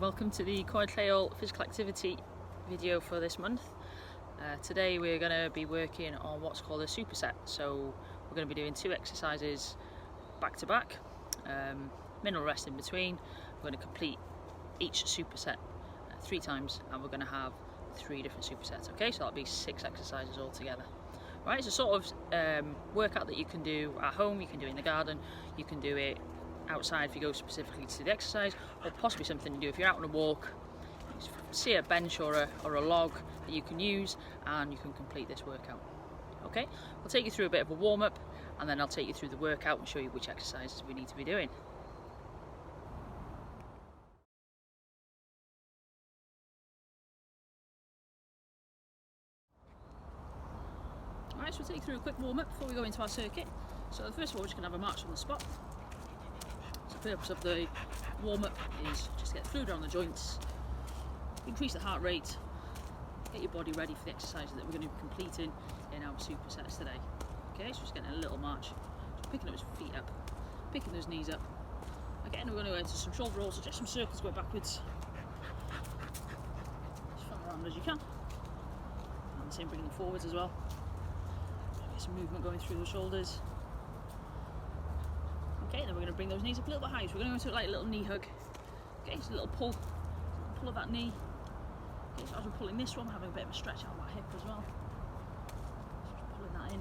Welcome to the Coed Lleol physical activity video for this month. Today we're going to be working on what's called a superset. So we're going to be doing 2 exercises back to back, minimal rest in between. We're going to complete each superset 3 times, and we're going to have 3 different supersets. Okay, so that'll be 6 exercises altogether. Right, it's a sort of workout that you can do at home, you can do it in the garden, you can do it outside if you go specifically to the exercise, or possibly something to do if you're out on a walk, see a bench or a log that you can use, and you can complete this workout. Okay, I'll take you through a bit of a warm-up, and then I'll take you through the workout and show you which exercises we need to be doing. Alright, so we'll take you through a quick warm-up before we go into our circuit. So first of all, we're just going to have a march on the spot. The purpose of the warm-up is just to get fluid on the joints, increase the heart rate, get your body ready for the exercises that we're going to be completing in our supersets today. Okay, so just getting a little march, just picking those feet up, picking those knees up. Again, we're going to go into some shoulder rolls, so just some circles going backwards, as far around as you can, and the same bringing them forwards as well. Get some movement going through the shoulders. Okay, then we're going to bring those knees up a little bit higher, so we're going to go into like a little knee hug. Okay, so a little pull of that knee. Okay, so as we're pulling this one, we're having a bit of a stretch out of our hip as well. So just pulling that in.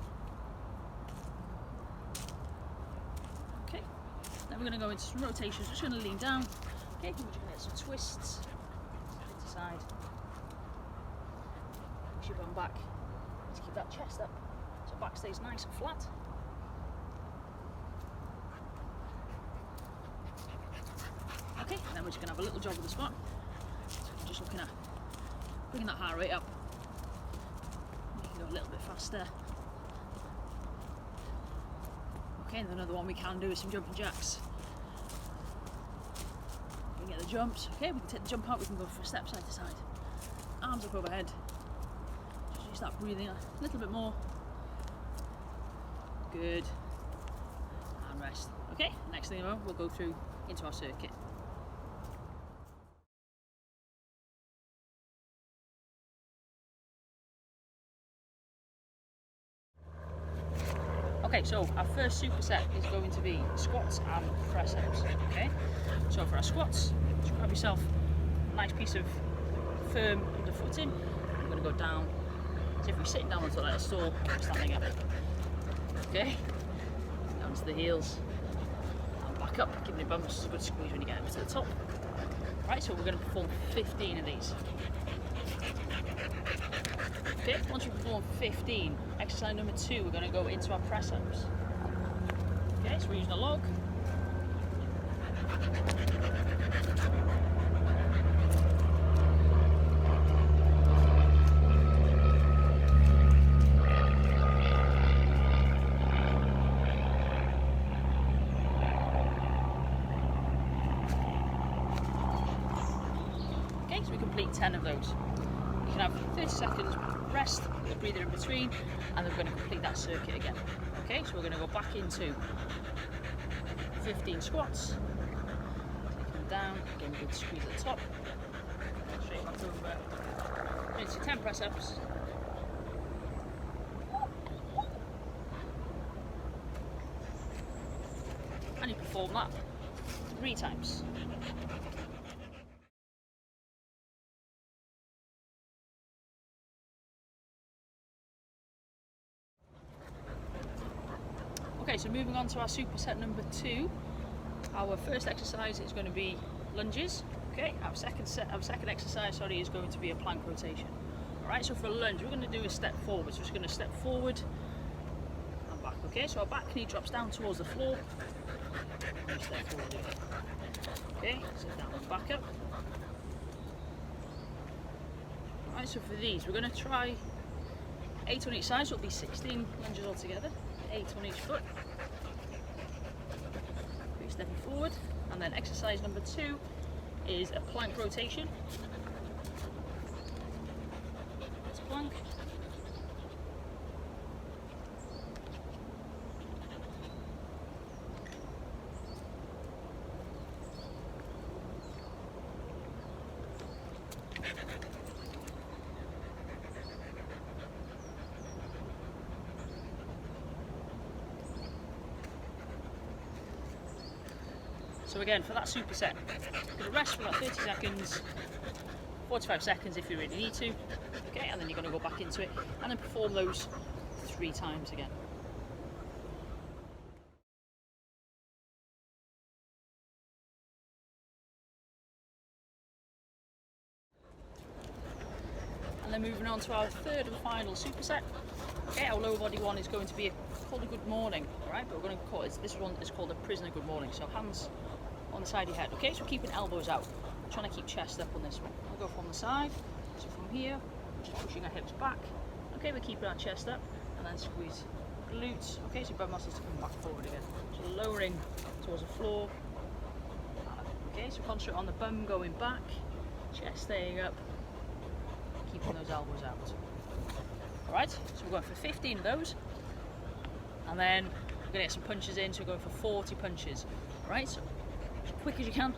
Okay, then we're going to go into some rotations, just going to lean down. Okay, we're just going to get some twists, side to side. Push your bum back, just keep that chest up, so back stays nice and flat. Okay, and then we're just going to have a little jog with the spot. So we're just looking at bringing that heart rate up, making it go a little bit faster. Okay, and then another one we can do is some jumping jacks. We can get the jumps. Okay, we can take the jump out, we can go for a step side to side. Arms up overhead. Just use that breathing a little bit more. Good. And rest. Okay, next thing you know, we'll go through into our circuit. Okay, so our first superset is going to be squats and press ups. Okay, so for our squats, just grab yourself a nice piece of firm underfooting. We're going to go down. So if we're sitting down onto like a stool, we're standing up. Okay, down to the heels and back up, giving your bums a good squeeze when you get up to the top. Right, so we're going to perform 15 of these. Okay, once we perform 15, exercise number 2, we're going to go into our press ups. Okay, so we're using a log. Okay, so we complete 10 of those. You can have 30 seconds rest, a breather in between, and then we're going to complete that circuit again. Okay, so we're going to go back into 15 squats, taking them down, getting a good squeeze at the top, straight back over into 10 press ups. And you perform that 3 times. Okay, so moving on to our superset number 2, our first exercise is going to be lunges. Okay, our second exercise, is going to be a plank rotation. Alright, so for a lunge, we're going to do a step forward. So we're just going to step forward and back. Okay, so our back knee drops down towards the floor. And step forward again. Okay, so down and back up. Alright, so for these, we're going to try 8 on each side, so it'll be 16 lunges altogether. 8 on each foot. Stepping forward, and then exercise number 2 is a plank rotation. That's plank. So again, for that superset, you're going to rest for about 30 seconds, 45 seconds if you really need to, okay, and then you're going to go back into it and then perform those 3 times again. And then moving on to our third and final superset. Okay, our lower body one is going to be called a good morning, alright, but we're going to call it, this one is called a prisoner good morning. So hands on the side of your head, okay, so keeping elbows out, trying to keep chest up on this one. We'll go from the side, so from here, just pushing our hips back, okay, we're keeping our chest up, and then squeeze glutes, okay, so bum muscles to come back forward again. So lowering towards the floor, okay, so concentrate on the bum going back, chest staying up, keeping those elbows out. Alright, so we're going for 15 of those, and then we're going to get some punches in, so we're going for 40 punches. Alright, so as quick as you can,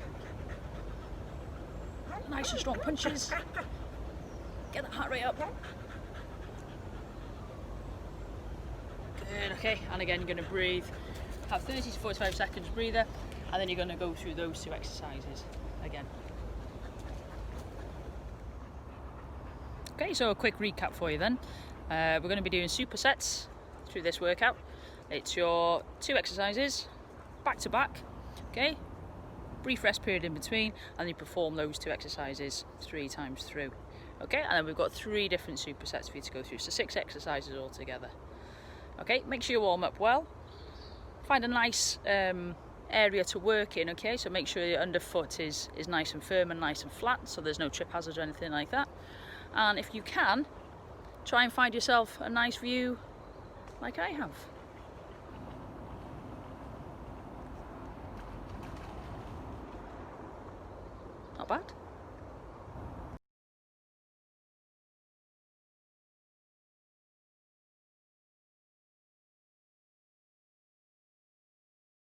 nice and strong punches, get that heart rate up. Good, okay, and again you're going to breathe, have 30 to 45 seconds breather, and then you're going to go through those 2 exercises again. Okay, so a quick recap for you then. We're going to be doing supersets through this workout. It's your 2 exercises, back to back, okay? Brief rest period in between, and you perform those 2 exercises 3 times through. Okay, and then we've got 3 different supersets for you to go through, so 6 exercises altogether. Okay, make sure you warm up well. Find a nice area to work in, okay? So make sure your underfoot is nice and firm and nice and flat, so there's no trip hazards or anything like that. And if you can, try and find yourself a nice view like I have. Not bad.